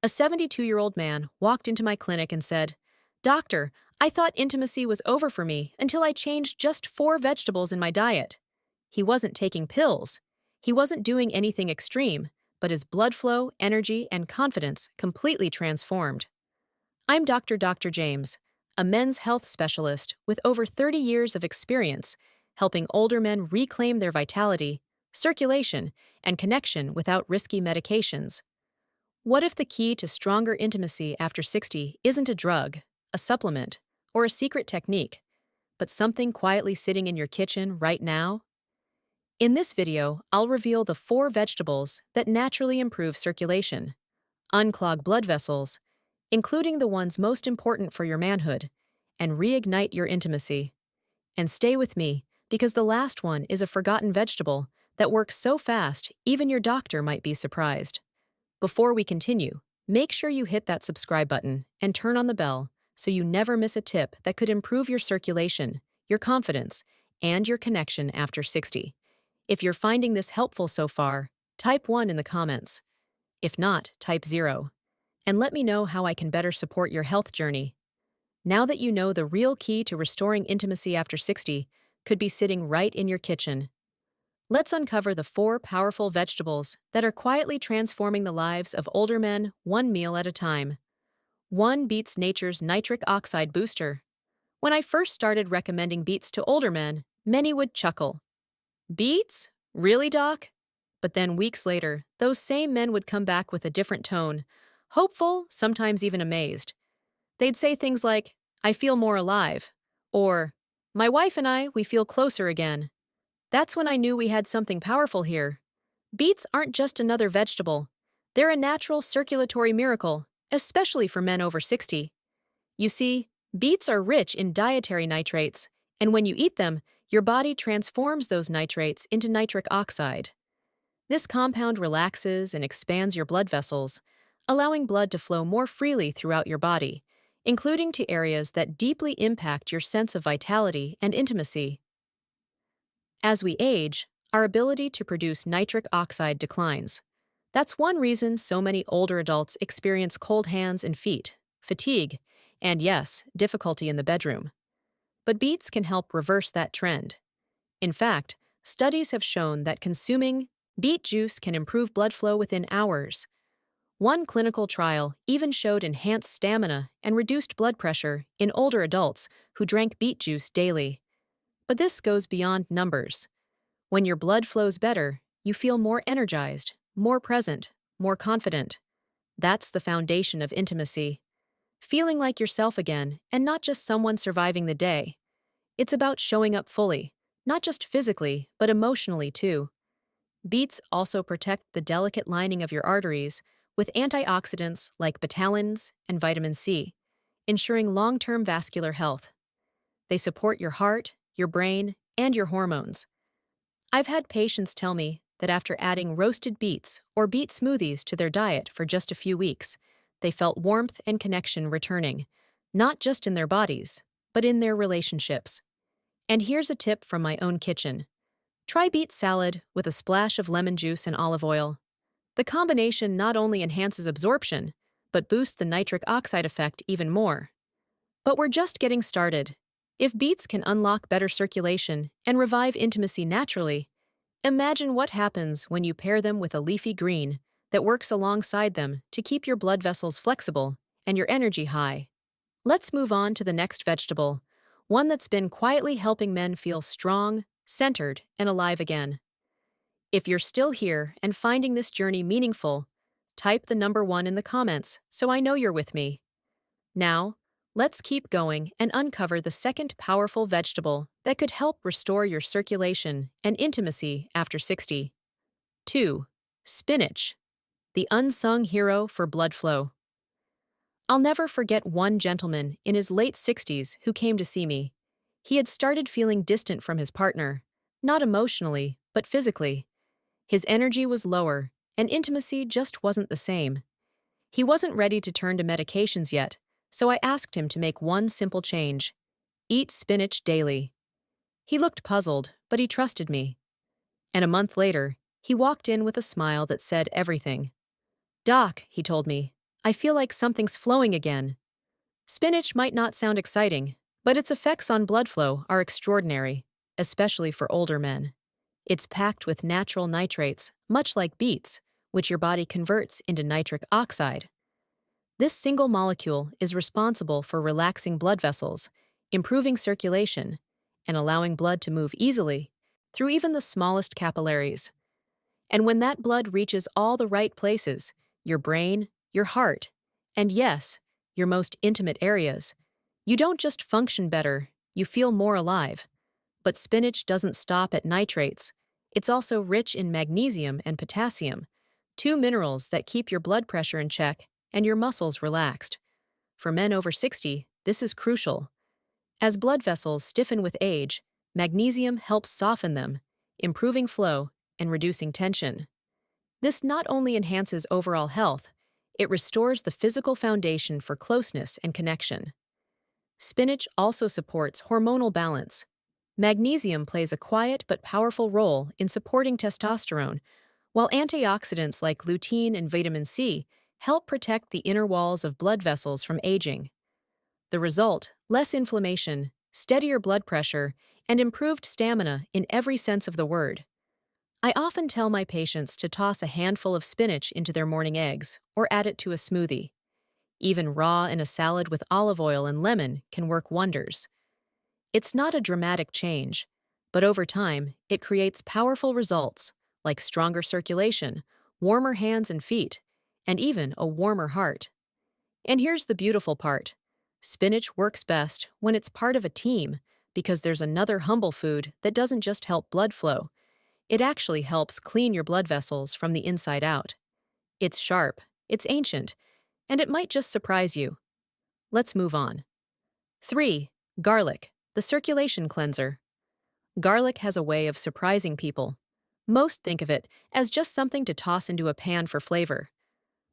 A 72-year-old man walked into my clinic and said, "Doctor, I thought intimacy was over for me until I changed just 4 vegetables in my diet." He wasn't taking pills. He wasn't doing anything extreme, but his blood flow, energy, and confidence completely transformed. I'm Dr. James, a men's health specialist with over 30 years of experience helping older men reclaim their vitality, circulation, and connection without risky medications. What if the key to stronger intimacy after 60 isn't a drug, a supplement, or a secret technique, but something quietly sitting in your kitchen right now? In this video, I'll reveal the 4 vegetables that naturally improve circulation, unclog blood vessels, including the ones most important for your manhood, and reignite your intimacy. And stay with me, because the last one is a forgotten vegetable that works so fast even your doctor might be surprised. Before we continue, make sure you hit that subscribe button and turn on the bell so you never miss a tip that could improve your circulation, your confidence, and your connection after 60. If you're finding this helpful so far, type 1 in the comments. If not, type 0. And let me know how I can better support your health journey. Now that you know the real key to restoring intimacy after 60 could be sitting right in your kitchen, let's uncover the 4 powerful vegetables that are quietly transforming the lives of older men one meal at a time. 1. Beets Nature's Nitric Oxide Booster. When I first started recommending beets to older men, many would chuckle. Beets? Really, doc? But then weeks later, those same men would come back with a different tone, hopeful, sometimes even amazed. They'd say things like, "I feel more alive," or, "My wife and I, we feel closer again." That's when I knew we had something powerful here. Beets aren't just another vegetable. They're a natural circulatory miracle, especially for men over 60. You see, beets are rich in dietary nitrates, and when you eat them, your body transforms those nitrates into nitric oxide. This compound relaxes and expands your blood vessels, allowing blood to flow more freely throughout your body, including to areas that deeply impact your sense of vitality and intimacy. As we age, our ability to produce nitric oxide declines. That's one reason so many older adults experience cold hands and feet, fatigue, and yes, difficulty in the bedroom. But beets can help reverse that trend. In fact, studies have shown that consuming beet juice can improve blood flow within hours. One clinical trial even showed enhanced stamina and reduced blood pressure in older adults who drank beet juice daily. But this goes beyond numbers. When your blood flows better, you feel more energized, more present, more confident. That's the foundation of intimacy. Feeling like yourself again, and not just someone surviving the day. It's about showing up fully, not just physically, but emotionally too. Beets also protect the delicate lining of your arteries with antioxidants like betalains and vitamin C, ensuring long-term vascular health. They support your heart, your brain, and your hormones. I've had patients tell me that after adding roasted beets or beet smoothies to their diet for just a few weeks, they felt warmth and connection returning, not just in their bodies, but in their relationships. And here's a tip from my own kitchen. Try beet salad with a splash of lemon juice and olive oil. The combination not only enhances absorption, but boosts the nitric oxide effect even more. But we're just getting started. If beets can unlock better circulation and revive intimacy naturally, imagine what happens when you pair them with a leafy green that works alongside them to keep your blood vessels flexible and your energy high. Let's move on to the next vegetable, one that's been quietly helping men feel strong, centered, and alive again. If you're still here and finding this journey meaningful, type the number 1 in the comments so I know you're with me. Now, let's keep going and uncover the second powerful vegetable that could help restore your circulation and intimacy after 60. 2. Spinach, the unsung hero for blood flow. I'll never forget one gentleman in his late 60s who came to see me. He had started feeling distant from his partner, not emotionally, but physically. His energy was lower, and intimacy just wasn't the same. He wasn't ready to turn to medications yet, so I asked him to make one simple change: eat spinach daily. He looked puzzled, but he trusted me. And a month later, he walked in with a smile that said everything. "Doc," he told me, I feel like something's flowing again. Spinach might not sound exciting, but its effects on blood flow are extraordinary, especially for older men. It's packed with natural nitrates, much like beets, which your body converts into nitric oxide. This single molecule is responsible for relaxing blood vessels, improving circulation, and allowing blood to move easily through even the smallest capillaries. And when that blood reaches all the right places, your brain, your heart, and yes, your most intimate areas, you don't just function better, you feel more alive. But spinach doesn't stop at nitrates. It's also rich in magnesium and potassium, two minerals that keep your blood pressure in check and your muscles relaxed. For men over 60, this is crucial. As blood vessels stiffen with age, magnesium helps soften them, improving flow and reducing tension. This not only enhances overall health, it restores the physical foundation for closeness and connection. Spinach also supports hormonal balance. Magnesium plays a quiet but powerful role in supporting testosterone, while antioxidants like lutein and vitamin C help protect the inner walls of blood vessels from aging. The result: less inflammation, steadier blood pressure, and improved stamina in every sense of the word. I often tell my patients to toss a handful of spinach into their morning eggs or add it to a smoothie. Even raw in a salad with olive oil and lemon can work wonders. It's not a dramatic change, but over time, it creates powerful results like stronger circulation, warmer hands and feet, and even a warmer heart. And here's the beautiful part: spinach works best when it's part of a team because there's another humble food that doesn't just help blood flow, it actually helps clean your blood vessels from the inside out. It's sharp, it's ancient, and it might just surprise you. Let's move on. 3. Garlic, the circulation cleanser. Garlic has a way of surprising people. Most think of it as just something to toss into a pan for flavor.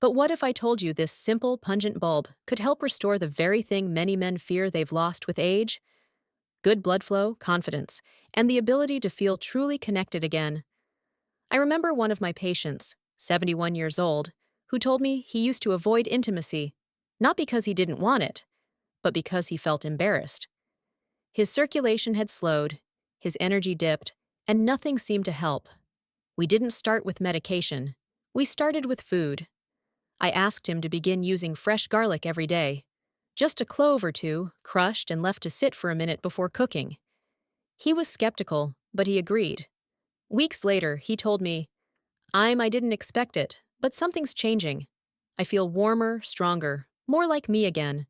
But what if I told you this simple, pungent bulb could help restore the very thing many men fear they've lost with age? Good blood flow, confidence, and the ability to feel truly connected again. I remember one of my patients, 71 years old, who told me he used to avoid intimacy, not because he didn't want it, but because he felt embarrassed. His circulation had slowed, his energy dipped, and nothing seemed to help. We didn't start with medication. We started with food. I asked him to begin using fresh garlic every day. Just a clove or two, crushed and left to sit for a minute before cooking. He was skeptical, but he agreed. Weeks later, he told me, I didn't expect it, but something's changing. I feel warmer, stronger, more like me again.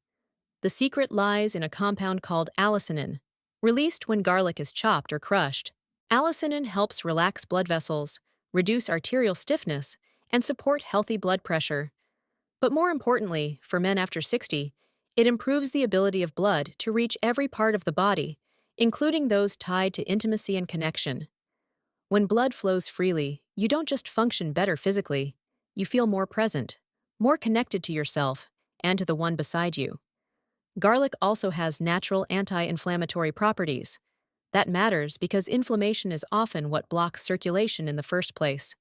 The secret lies in a compound called allicinin, released when garlic is chopped or crushed. Allicinin helps relax blood vessels, reduce arterial stiffness, and support healthy blood pressure. But more importantly, for men after 60, it improves the ability of blood to reach every part of the body, including those tied to intimacy and connection. When blood flows freely, you don't just function better physically, you feel more present, more connected to yourself and to the one beside you. Garlic also has natural anti-inflammatory properties. That matters because inflammation is often what blocks circulation in the first place.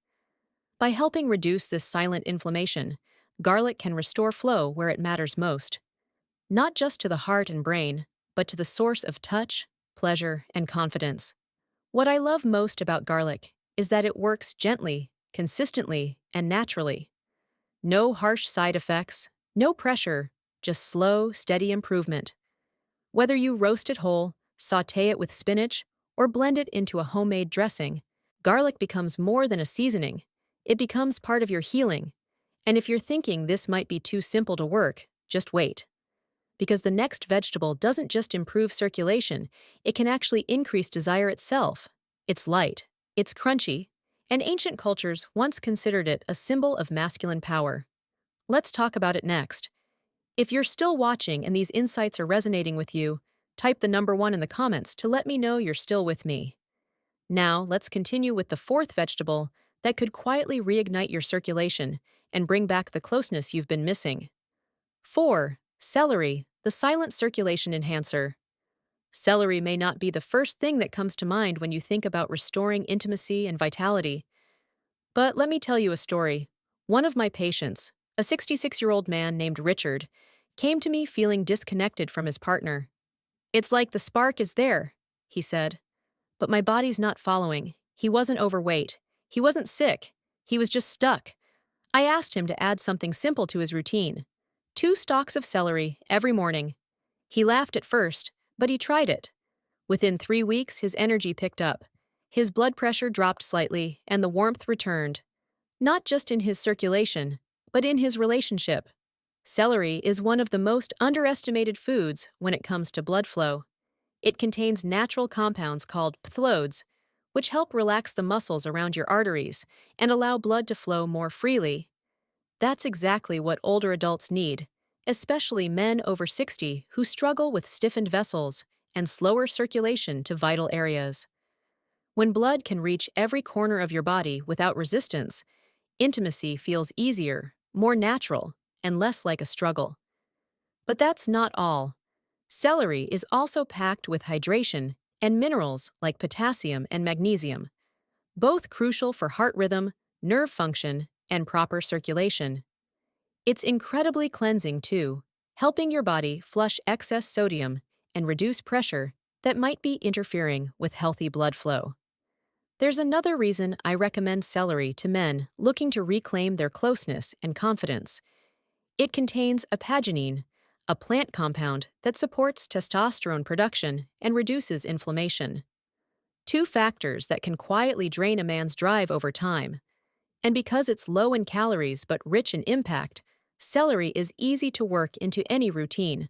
By helping reduce this silent inflammation, garlic can restore flow where it matters most. Not just to the heart and brain, but to the source of touch, pleasure, and confidence. What I love most about garlic is that it works gently, consistently, and naturally. No harsh side effects, no pressure, just slow, steady improvement. Whether you roast it whole, sauté it with spinach, or blend it into a homemade dressing, garlic becomes more than a seasoning. It becomes part of your healing. And if you're thinking this might be too simple to work, just wait. Because the next vegetable doesn't just improve circulation, it can actually increase desire itself. It's light, it's crunchy, and ancient cultures once considered it a symbol of masculine power. Let's talk about it next. If you're still watching and these insights are resonating with you, type the number 1 in the comments to let me know you're still with me. Now, let's continue with the 4th vegetable that could quietly reignite your circulation and bring back the closeness you've been missing. 4. Celery, the silent circulation enhancer. Celery may not be the first thing that comes to mind when you think about restoring intimacy and vitality. But let me tell you a story. One of my patients, A 66-year-old man named Richard came to me feeling disconnected from his partner. It's like the spark is there, he said, but my body's not following. He wasn't overweight. He wasn't sick. He was just stuck. I asked him to add something simple to his routine: 2 stalks of celery every morning. He laughed at first, but he tried it. Within 3 weeks, his energy picked up. His blood pressure dropped slightly, and the warmth returned. Not just in his circulation, but in his relationship. Celery is one of the most underestimated foods when it comes to blood flow. It contains natural compounds called phthaloids, which help relax the muscles around your arteries and allow blood to flow more freely. That's exactly what older adults need, especially men over 60 who struggle with stiffened vessels and slower circulation to vital areas. When blood can reach every corner of your body without resistance, intimacy feels easier, more natural, and less like a struggle. But that's not all. Celery is also packed with hydration and minerals like potassium and magnesium, both crucial for heart rhythm, nerve function, and proper circulation. It's incredibly cleansing too, helping your body flush excess sodium and reduce pressure that might be interfering with healthy blood flow. There's another reason I recommend celery to men looking to reclaim their closeness and confidence. It contains apaginine, a plant compound that supports testosterone production and reduces inflammation. 2 factors that can quietly drain a man's drive over time. And because it's low in calories but rich in impact, celery is easy to work into any routine.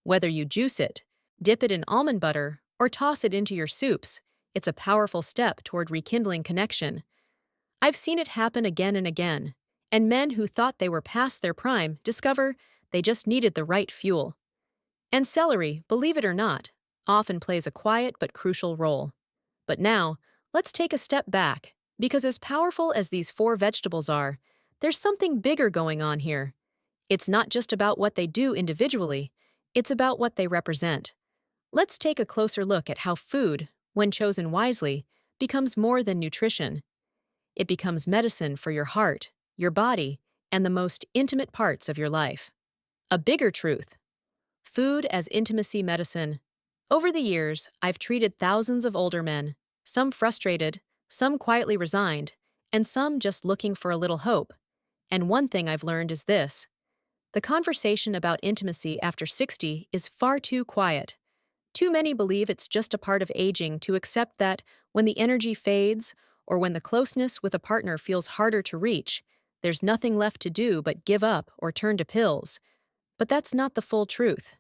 Whether you juice it, dip it in almond butter, or toss it into your soups, it's a powerful step toward rekindling connection. I've seen it happen again and again, and men who thought they were past their prime discover they just needed the right fuel. And celery, believe it or not, often plays a quiet but crucial role. But now, let's take a step back, because as powerful as these 4 vegetables are, there's something bigger going on here. It's not just about what they do individually, it's about what they represent. Let's take a closer look at how food, when chosen wisely, becomes more than nutrition. It becomes medicine for your heart, your body, and the most intimate parts of your life. A bigger truth: food as intimacy medicine. Over the years, I've treated thousands of older men, some frustrated, some quietly resigned, and some just looking for a little hope. And one thing I've learned is this: the conversation about intimacy after 60 is far too quiet. Too many believe it's just a part of aging to accept that when the energy fades or when the closeness with a partner feels harder to reach, there's nothing left to do but give up or turn to pills. But that's not the full truth.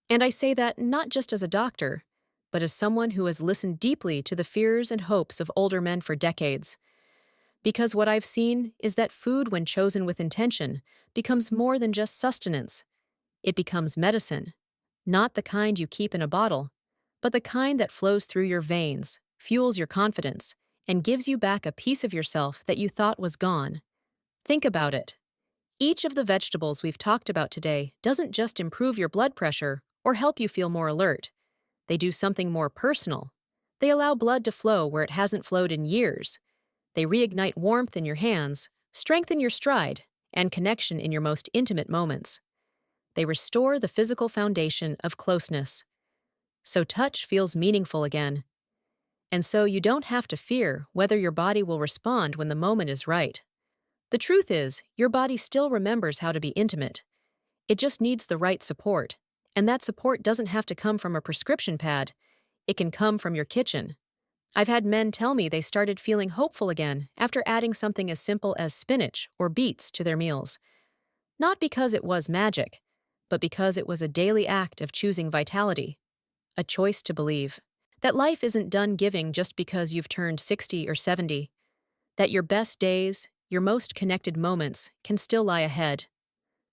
And I say that not just as a doctor, but as someone who has listened deeply to the fears and hopes of older men for decades. Because what I've seen is that food, when chosen with intention, becomes more than just sustenance. It becomes medicine. Not the kind you keep in a bottle, but the kind that flows through your veins, fuels your confidence, and gives you back a piece of yourself that you thought was gone. Think about it. Each of the vegetables we've talked about today doesn't just improve your blood pressure or help you feel more alert. They do something more personal. They allow blood to flow where it hasn't flowed in years. They reignite warmth in your hands, strengthen your stride, and connection in your most intimate moments. They restore the physical foundation of closeness. So touch feels meaningful again. And so you don't have to fear whether your body will respond when the moment is right. The truth is, your body still remembers how to be intimate. It just needs the right support. And that support doesn't have to come from a prescription pad. It can come from your kitchen. I've had men tell me they started feeling hopeful again after adding something as simple as spinach or beets to their meals. Not because it was magic, but because it was a daily act of choosing vitality. A choice to believe that life isn't done giving just because you've turned 60 or 70. That your best days, your most connected moments, can still lie ahead.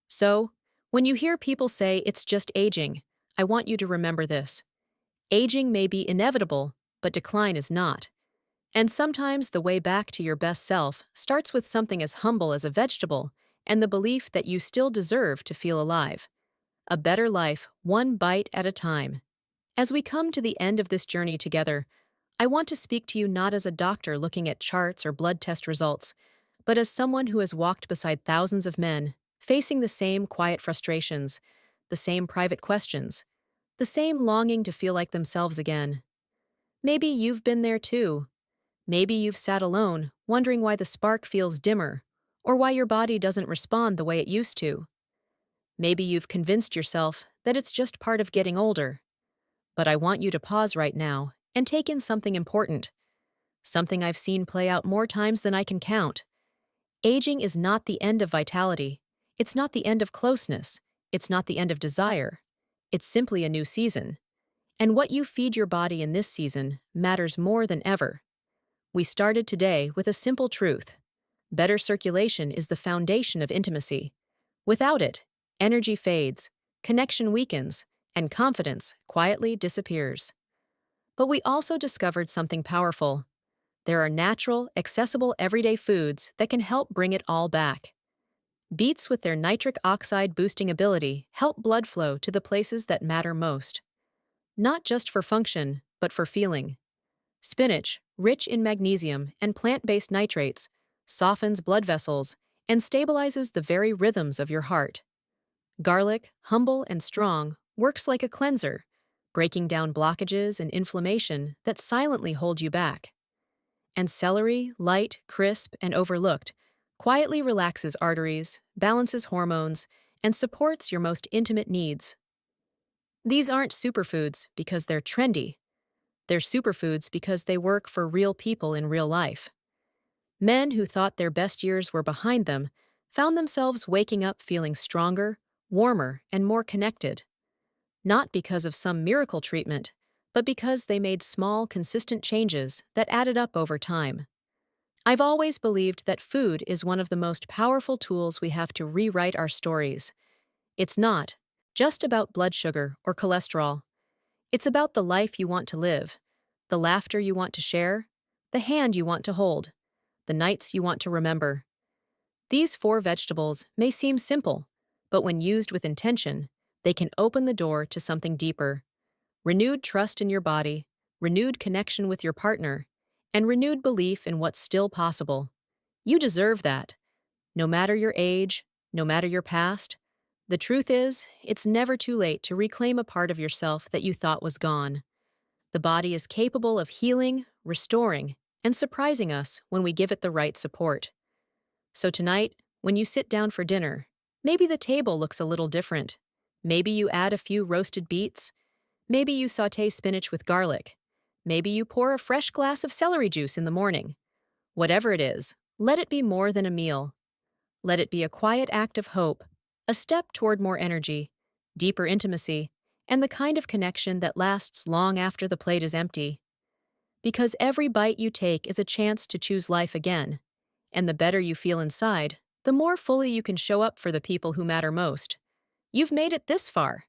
So, when you hear people say it's just aging, I want you to remember this. Aging may be inevitable, but decline is not. And sometimes the way back to your best self starts with something as humble as a vegetable and the belief that you still deserve to feel alive. A better life, one bite at a time. As we come to the end of this journey together, I want to speak to you not as a doctor looking at charts or blood test results, but as someone who has walked beside thousands of men, facing the same quiet frustrations, the same private questions, the same longing to feel like themselves again. Maybe you've been there too. Maybe you've sat alone, wondering why the spark feels dimmer, or why your body doesn't respond the way it used to. Maybe you've convinced yourself that it's just part of getting older. But I want you to pause right now and take in something important, something I've seen play out more times than I can count. Aging is not the end of vitality. It's not the end of closeness. It's not the end of desire. It's simply a new season. And what you feed your body in this season matters more than ever. We started today with a simple truth. Better circulation is the foundation of intimacy. Without it, energy fades, connection weakens, and confidence quietly disappears. But we also discovered something powerful. There are natural, accessible everyday foods that can help bring it all back. Beets, with their nitric oxide boosting ability, help blood flow to the places that matter most. Not just for function, but for feeling. Spinach, rich in magnesium and plant-based nitrates, softens blood vessels and stabilizes the very rhythms of your heart. Garlic, humble and strong, works like a cleanser, breaking down blockages and inflammation that silently hold you back. And celery, light, crisp, and overlooked, quietly relaxes arteries, balances hormones, and supports your most intimate needs. These aren't superfoods because they're trendy. They're superfoods because they work for real people in real life. Men who thought their best years were behind them found themselves waking up feeling stronger, warmer, and more connected. Not because of some miracle treatment, but because they made small, consistent changes that added up over time. I've always believed that food is one of the most powerful tools we have to rewrite our stories. It's not just about blood sugar or cholesterol. It's about the life you want to live, the laughter you want to share, the hand you want to hold, the nights you want to remember. These four vegetables may seem simple, but when used with intention, they can open the door to something deeper. Renewed trust in your body, renewed connection with your partner, and renewed belief in what's still possible. You deserve that. No matter your age, no matter your past, the truth is, it's never too late to reclaim a part of yourself that you thought was gone. The body is capable of healing, restoring, and surprising us when we give it the right support. So tonight, when you sit down for dinner, maybe the table looks a little different. Maybe you add a few roasted beets. Maybe you saute spinach with garlic. Maybe you pour a fresh glass of celery juice in the morning. Whatever it is, let it be more than a meal. Let it be a quiet act of hope, a step toward more energy, deeper intimacy, and the kind of connection that lasts long after the plate is empty. Because every bite you take is a chance to choose life again, and the better you feel inside, the more fully you can show up for the people who matter most. You've made it this far,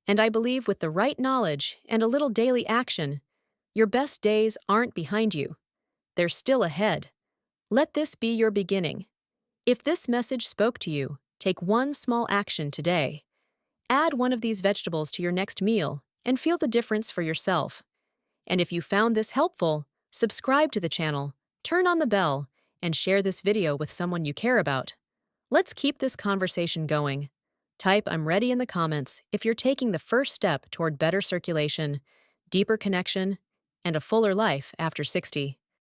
and I believe with the right knowledge and a little daily action, your best days aren't behind you. They're still ahead. Let this be your beginning. If this message spoke to you, take one small action today. Add one of these vegetables to your next meal and feel the difference for yourself. And if you found this helpful, subscribe to the channel, turn on the bell, and share this video with someone you care about. Let's keep this conversation going. Type "I'm ready" in the comments if you're taking the first step toward better circulation, deeper connection, and a fuller life after 60.